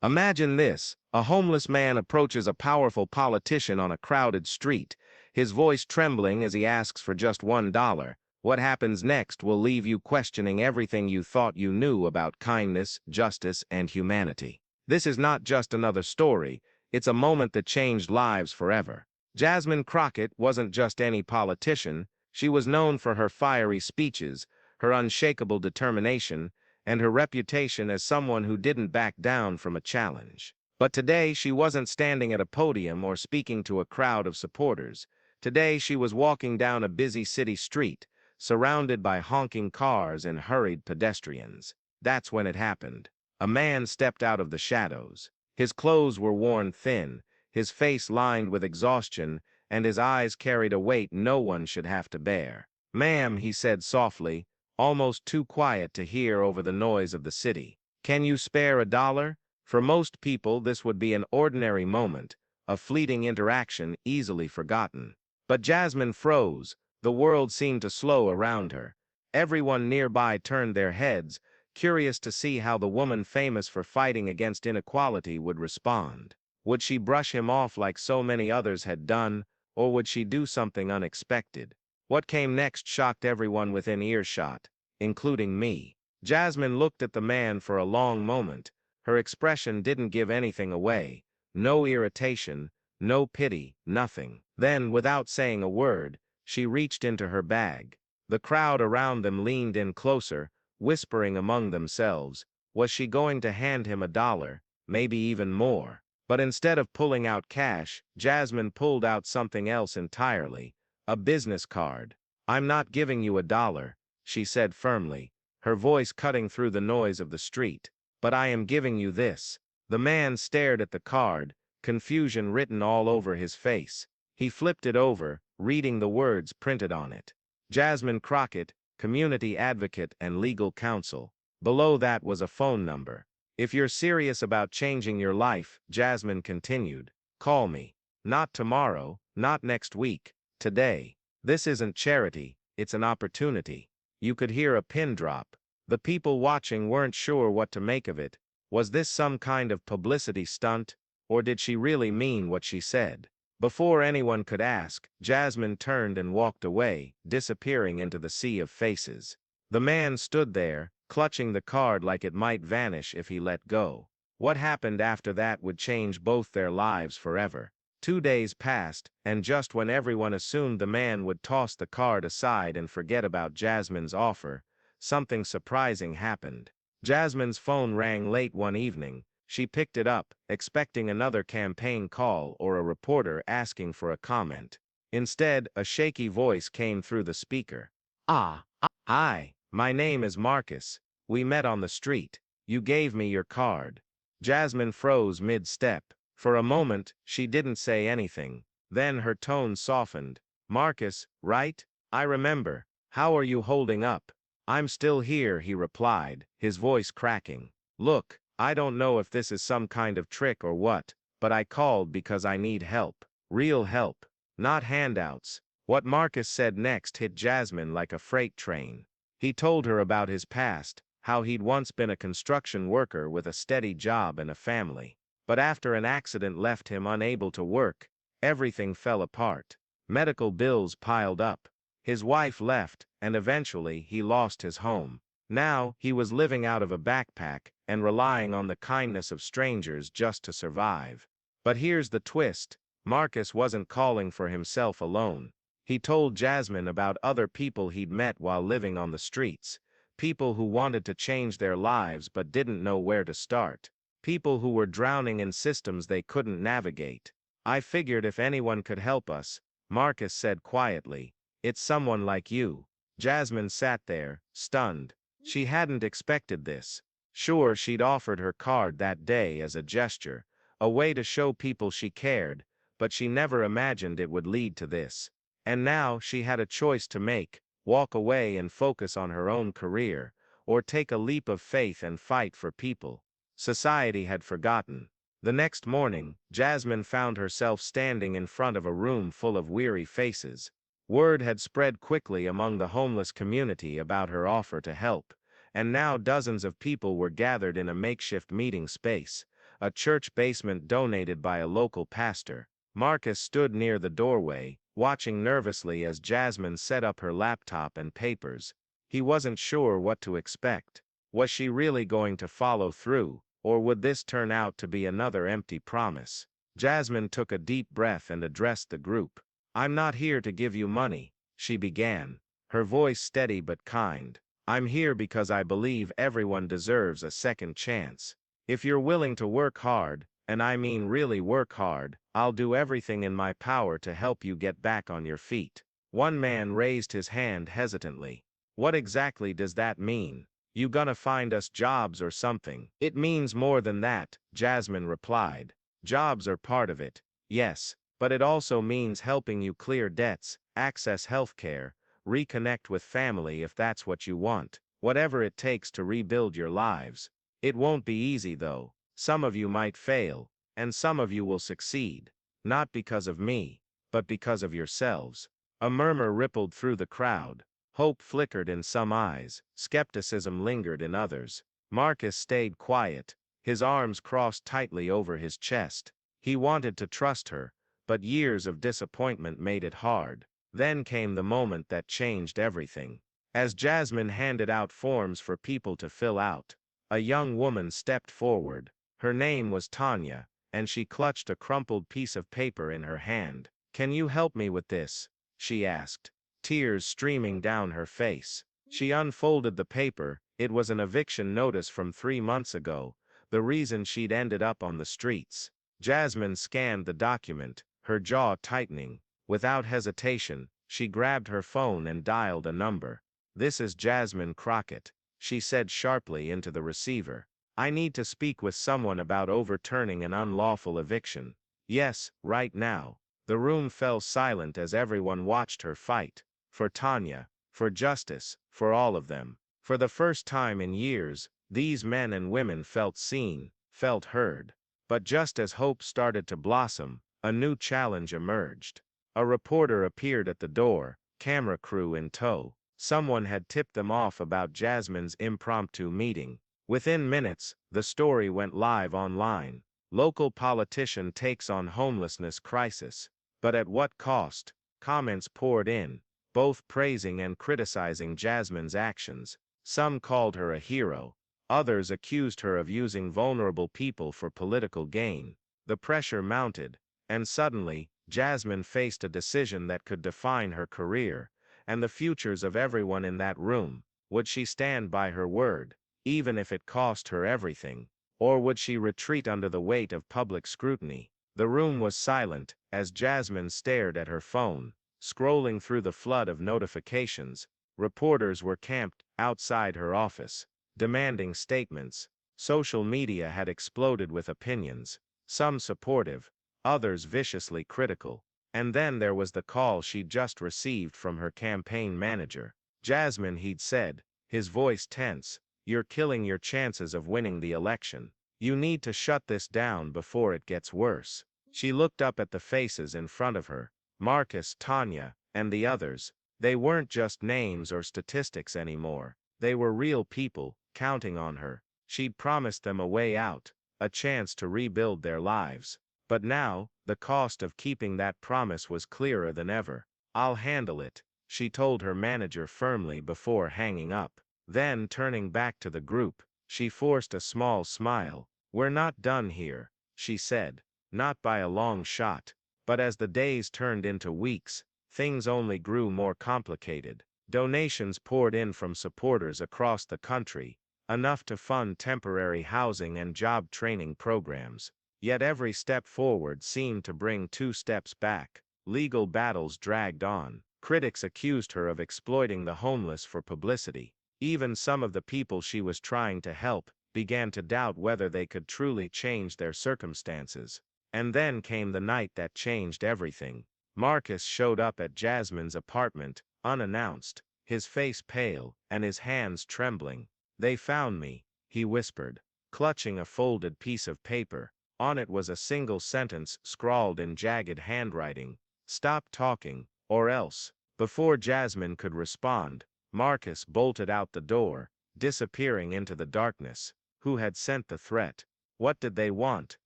Imagine this: a homeless man approaches a powerful politician on a crowded street, his voice trembling as he asks for just $1. What happens next will leave you questioning everything you thought you knew about kindness, justice, and humanity. This is not just another story, it's a moment that changed lives forever. Jasmine Crockett wasn't just any politician, she was known for her fiery speeches, her unshakable determination, and her reputation as someone who didn't back down from a challenge. But today she wasn't standing at a podium or speaking to a crowd of supporters. Today she was walking down a busy city street, surrounded by honking cars and hurried pedestrians. That's when it happened. A man stepped out of the shadows. His clothes were worn thin, his face lined with exhaustion, and his eyes carried a weight no one should have to bear. "Ma'am," he said softly, almost too quiet to hear over the noise of the city, "can you spare $1?" For most people, this would be an ordinary moment, a fleeting interaction easily forgotten. But Jasmine froze. The world seemed to slow around her. Everyone nearby turned their heads, curious to see how the woman famous for fighting against inequality would respond. Would she brush him off like so many others had done, or would she do something unexpected? What came next shocked everyone within earshot, including me. Jasmine looked at the man for a long moment. Her expression didn't give anything away. No irritation, no pity, nothing. Then, without saying a word, she reached into her bag. The crowd around them leaned in closer, whispering among themselves. Was she going to hand him $1, maybe even more? But instead of pulling out cash, Jasmine pulled out something else entirely. A business card. "I'm not giving you $1, she said firmly, her voice cutting through the noise of the street. "But I am giving you this." The man stared at the card, confusion written all over his face. He flipped it over, reading the words printed on it. Jasmine Crockett, community advocate and legal counsel. Below that was a phone number. "If you're serious about changing your life," Jasmine continued, "call me. Not tomorrow, not next week. Today. This isn't charity, it's an opportunity." You could hear a pin drop. The people watching weren't sure what to make of it. Was this some kind of publicity stunt, or did she really mean what she said? Before anyone could ask, Jasmine turned and walked away, disappearing into the sea of faces. The man stood there, clutching the card like it might vanish if he let go. What happened after that would change both their lives forever. 2 days passed, and just when everyone assumed the man would toss the card aside and forget about Jasmine's offer, something surprising happened. Jasmine's phone rang late one evening. She picked it up, expecting another campaign call or a reporter asking for a comment. Instead, a shaky voice came through the speaker. Hi, my name is Marcus. We met on the street. You gave me your card." Jasmine froze mid-step. For a moment, she didn't say anything. Then her tone softened. "Marcus, right? I remember. How are you holding up?" "I'm still here," he replied, his voice cracking. "Look, I don't know if this is some kind of trick or what, but I called because I need help. Real help. Not handouts." What Marcus said next hit Jasmine like a freight train. He told her about his past, how he'd once been a construction worker with a steady job and a family. But after an accident left him unable to work, everything fell apart. Medical bills piled up. His wife left, and eventually he lost his home. Now, he was living out of a backpack and relying on the kindness of strangers just to survive. But here's the twist: Marcus wasn't calling for himself alone. He told Jasmine about other people he'd met while living on the streets. People who wanted to change their lives but didn't know where to start. People who were drowning in systems they couldn't navigate. "I figured if anyone could help us," Marcus said quietly, "it's someone like you." Jasmine sat there, stunned. She hadn't expected this. Sure, she'd offered her card that day as a gesture, a way to show people she cared, but she never imagined it would lead to this. And now she had a choice to make: walk away and focus on her own career, or take a leap of faith and fight for people society had forgotten. The next morning, Jasmine found herself standing in front of a room full of weary faces. Word had spread quickly among the homeless community about her offer to help, and now dozens of people were gathered in a makeshift meeting space. a church basement donated by a local pastor. Marcus stood near the doorway, watching nervously as Jasmine set up her laptop and papers. He wasn't sure what to expect. Was she really going to follow through, or would this turn out to be another empty promise? Jasmine took a deep breath and addressed the group. "I'm not here to give you money," she began, her voice steady but kind. "I'm here because I believe everyone deserves a second chance. If you're willing to work hard, and I mean really work hard, I'll do everything in my power to help you get back on your feet." One man raised his hand hesitantly. "What exactly does that mean? You gonna find us jobs or something?" "It means more than that," Jasmine replied. "Jobs are part of it, yes, but it also means helping you clear debts, access healthcare, reconnect with family if that's what you want, whatever it takes to rebuild your lives. It won't be easy though. Some of you might fail, and some of you will succeed. Not because of me, but because of yourselves." A murmur rippled through the crowd. Hope flickered in some eyes, skepticism lingered in others. Marcus stayed quiet, his arms crossed tightly over his chest. He wanted to trust her, but years of disappointment made it hard. Then came the moment that changed everything. As Jasmine handed out forms for people to fill out, a young woman stepped forward. Her name was Tanya, and she clutched a crumpled piece of paper in her hand. "Can you help me with this?" she asked, tears streaming down her face. She unfolded the paper. It was an eviction notice from 3 months ago, the reason she'd ended up on the streets. Jasmine scanned the document, her jaw tightening. Without hesitation, she grabbed her phone and dialed a number. "This is Jasmine Crockett," she said sharply into the receiver. "I need to speak with someone about overturning an unlawful eviction." "Yes, right now." The room fell silent as everyone watched her fight. For Tanya, for justice, for all of them. For the first time in years, these men and women felt seen, felt heard. But just as hope started to blossom, a new challenge emerged. A reporter appeared at the door, camera crew in tow. Someone had tipped them off about Jasmine's impromptu meeting. Within minutes, the story went live online. Local politician takes on homelessness crisis. But at what cost? Comments poured in, both praising and criticizing Jasmine's actions. Some called her a hero. Others accused her of using vulnerable people for political gain. The pressure mounted, and suddenly, Jasmine faced a decision that could define her career, and the futures of everyone in that room. Would she stand by her word, even if it cost her everything? Or would she retreat under the weight of public scrutiny? The room was silent, as Jasmine stared at her phone, scrolling through the flood of notifications. Reporters were camped outside her office, demanding statements. Social media had exploded with opinions, some supportive, others viciously critical. And then there was the call she'd just received from her campaign manager. "Jasmine," he'd said, his voice tense, "you're killing your chances of winning the election. You need to shut this down before it gets worse." She looked up at the faces in front of her, Marcus, Tanya, and the others. They weren't just names or statistics anymore. They were real people, counting on her. She'd promised them a way out, a chance to rebuild their lives. But now, the cost of keeping that promise was clearer than ever. "I'll handle it," she told her manager firmly before hanging up. Then, turning back to the group, she forced a small smile. "We're not done here," she said. Not by a long shot. But as the days turned into weeks, things only grew more complicated. Donations poured in from supporters across the country, enough to fund temporary housing and job training programs. Yet every step forward seemed to bring 2 steps back. Legal battles dragged on. Critics accused her of exploiting the homeless for publicity. Even some of the people she was trying to help began to doubt whether they could truly change their circumstances. And then came the night that changed everything. Marcus showed up at Jasmine's apartment, unannounced, his face pale, and his hands trembling. "They found me," he whispered, clutching a folded piece of paper. On it was a single sentence scrawled in jagged handwriting: "Stop talking, or else." Before Jasmine could respond, Marcus bolted out the door, disappearing into the darkness. Who had sent the threat? What did they want,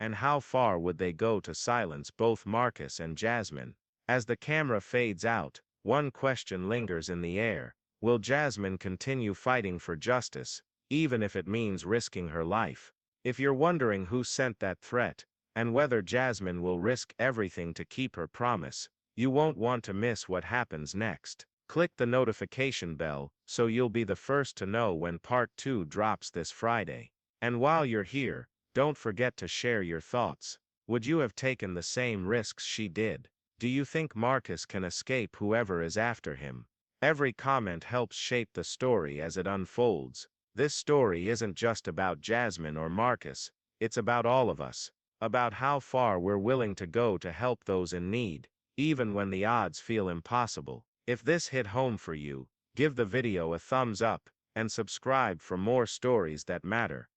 and how far would they go to silence both Marcus and Jasmine? As the camera fades out, one question lingers in the air. Will Jasmine continue fighting for justice, even if it means risking her life? If you're wondering who sent that threat, and whether Jasmine will risk everything to keep her promise, you won't want to miss what happens next. Click the notification bell so you'll be the first to know when part 2 drops this Friday. And while you're here, don't forget to share your thoughts. Would you have taken the same risks she did? Do you think Marcus can escape whoever is after him? Every comment helps shape the story as it unfolds. This story isn't just about Jasmine or Marcus, it's about all of us, about how far we're willing to go to help those in need, even when the odds feel impossible. If this hit home for you, give the video a thumbs up, and subscribe for more stories that matter.